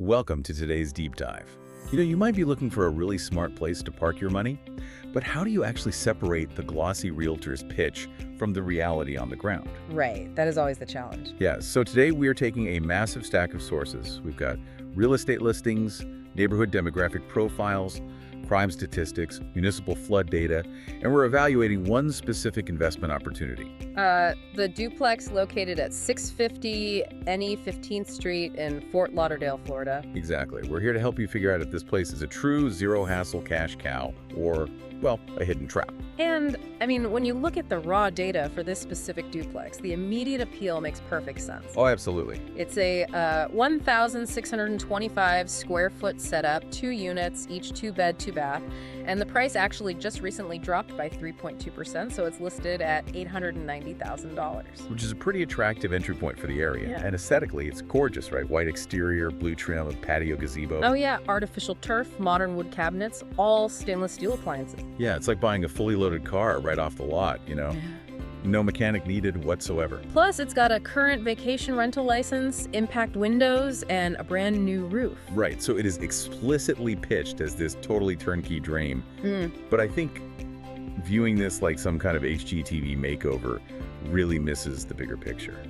Welcome to today's deep dive. You might be looking for a really smart place to park your money, but how do you actually separate the glossy realtor's pitch from the reality on the ground? Right. That is always the challenge. Yeah, so today we are taking a massive stack of sources. We've got real estate listings, neighborhood demographic profiles, crime statistics, municipal flood data, and we're evaluating one specific investment opportunity. The duplex located at 650 NE 15th Street in Fort Lauderdale, Florida. Exactly. We're here to help you figure out if this place is a true zero-hassle cash cow or, well, a hidden trap. And, when you look at the raw data for this specific duplex, the immediate appeal makes perfect sense. Oh, absolutely. It's a 1,625 square foot setup, 2 units, each 2-bed, 2-bath, and the price actually just recently dropped by 3.2%, so it's listed at $890,000. Which is a pretty attractive entry point for the area. Yeah. And aesthetically, it's gorgeous, right? White exterior, blue trim, a patio gazebo. Oh yeah, artificial turf, modern wood cabinets, all stainless steel appliances. Yeah, it's like buying a fully loaded car right off the lot, No mechanic needed whatsoever. Plus, it's got a current vacation rental license, impact windows, and a brand new roof. Right, so it is explicitly pitched as this totally turnkey dream. But I think viewing this like some kind of HGTV makeover really misses the bigger picture.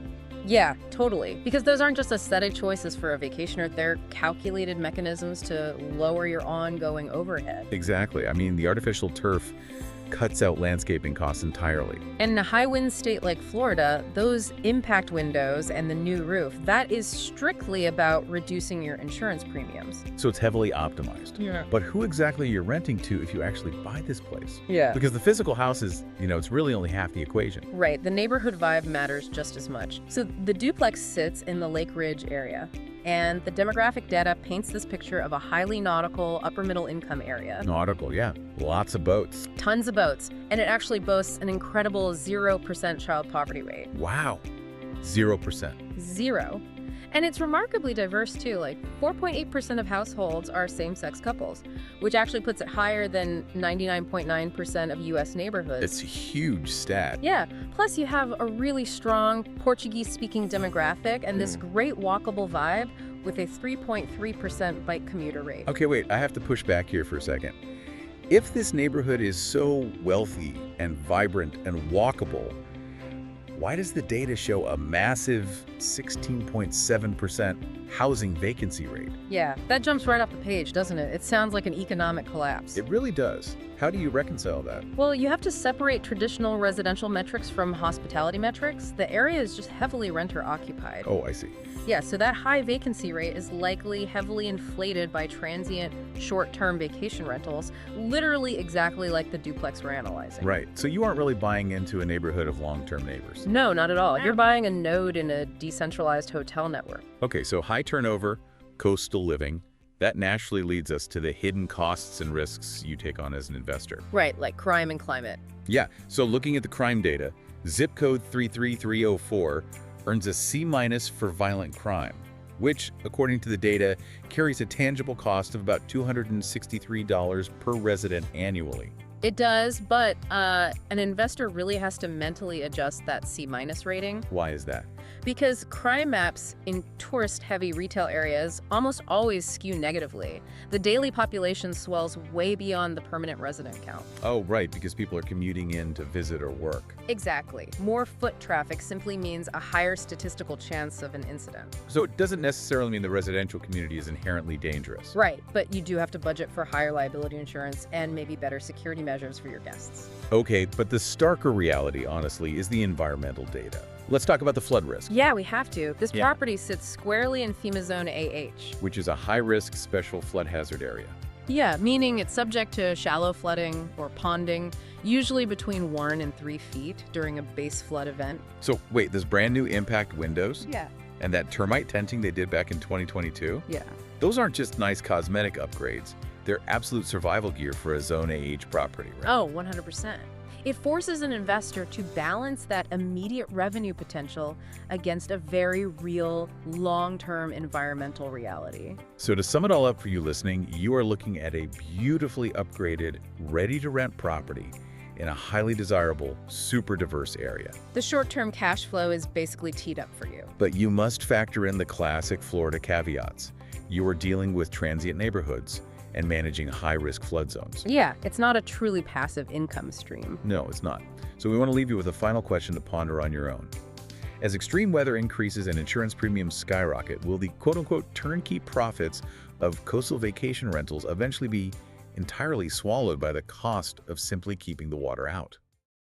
Yeah, totally. Because those aren't just aesthetic choices for a vacationer, they're calculated mechanisms to lower your ongoing overhead. Exactly. The artificial turf cuts out landscaping costs entirely. And in a high-wind state like Florida, those impact windows and the new roof, that is strictly about reducing your insurance premiums. So it's heavily optimized. Yeah. But who exactly you're renting to if you actually buy this place? Yeah. Because the physical house is, it's really only half the equation. Right. The neighborhood vibe matters just as much. So the duplex sits in the Lake Ridge area, and the demographic data paints this picture of a highly nautical, upper-middle income area. Nautical, yeah. Lots of boats. Tons of boats. And it actually boasts an incredible 0% child poverty rate. Wow. 0%. Zero. And it's remarkably diverse, too. Like, 4.8% of households are same-sex couples, which actually puts it higher than 99.9% of U.S. neighborhoods. It's a huge stat. Yeah. Plus, you have a really strong Portuguese-speaking demographic and this great walkable vibe with a 3.3% bike commuter rate. Okay, wait. I have to push back here for a second. If this neighborhood is so wealthy and vibrant and walkable, why does the data show a massive 16.7% housing vacancy rate? Yeah, that jumps right off the page, doesn't it? It sounds like an economic collapse. It really does. How do you reconcile that? Well, you have to separate traditional residential metrics from hospitality metrics. The area is just heavily renter-occupied. Oh, I see. Yeah, so that high vacancy rate is likely heavily inflated by transient, short-term vacation rentals, literally exactly like the duplex we're analyzing. Right. So you aren't really buying into a neighborhood of long-term neighbors. No, not at all. You're buying a node in a decentralized hotel network. Okay, so high turnover, coastal living, that naturally leads us to the hidden costs and risks you take on as an investor. Right, like crime and climate. Yeah, so looking at the crime data, zip code 33304 earns a C- for violent crime, which, according to the data, carries a tangible cost of about $263 per resident annually. It does, but an investor really has to mentally adjust that C- rating. Why is that? Because crime maps in tourist-heavy retail areas almost always skew negatively. The daily population swells way beyond the permanent resident count. Oh, right, because people are commuting in to visit or work. Exactly. More foot traffic simply means a higher statistical chance of an incident. So it doesn't necessarily mean the residential community is inherently dangerous. Right, but you do have to budget for higher liability insurance and maybe better security measures for your guests. Okay, but the starker reality, honestly, is the environmental data. Let's talk about the flood risk. Yeah, we have to. This Yeah. property sits squarely in FEMA Zone AH. Which is a high-risk special flood hazard area. Yeah, meaning it's subject to shallow flooding or ponding, usually between 1 and 3 feet during a base flood event. So wait, there's brand new impact windows? Yeah. And that termite tenting they did back in 2022? Yeah. Those aren't just nice cosmetic upgrades. They're absolute survival gear for a Zone AH property, right? Oh, 100%. It forces an investor to balance that immediate revenue potential against a very real, long-term environmental reality. So to sum it all up for you listening, you are looking at a beautifully upgraded, ready-to-rent property in a highly desirable, super diverse area. The short-term cash flow is basically teed up for you. But you must factor in the classic Florida caveats. You are dealing with transient neighborhoods and managing high-risk flood zones. Yeah, it's not a truly passive income stream. No, it's not. So we want to leave you with a final question to ponder on your own. As extreme weather increases and insurance premiums skyrocket, will the quote-unquote turnkey profits of coastal vacation rentals eventually be entirely swallowed by the cost of simply keeping the water out?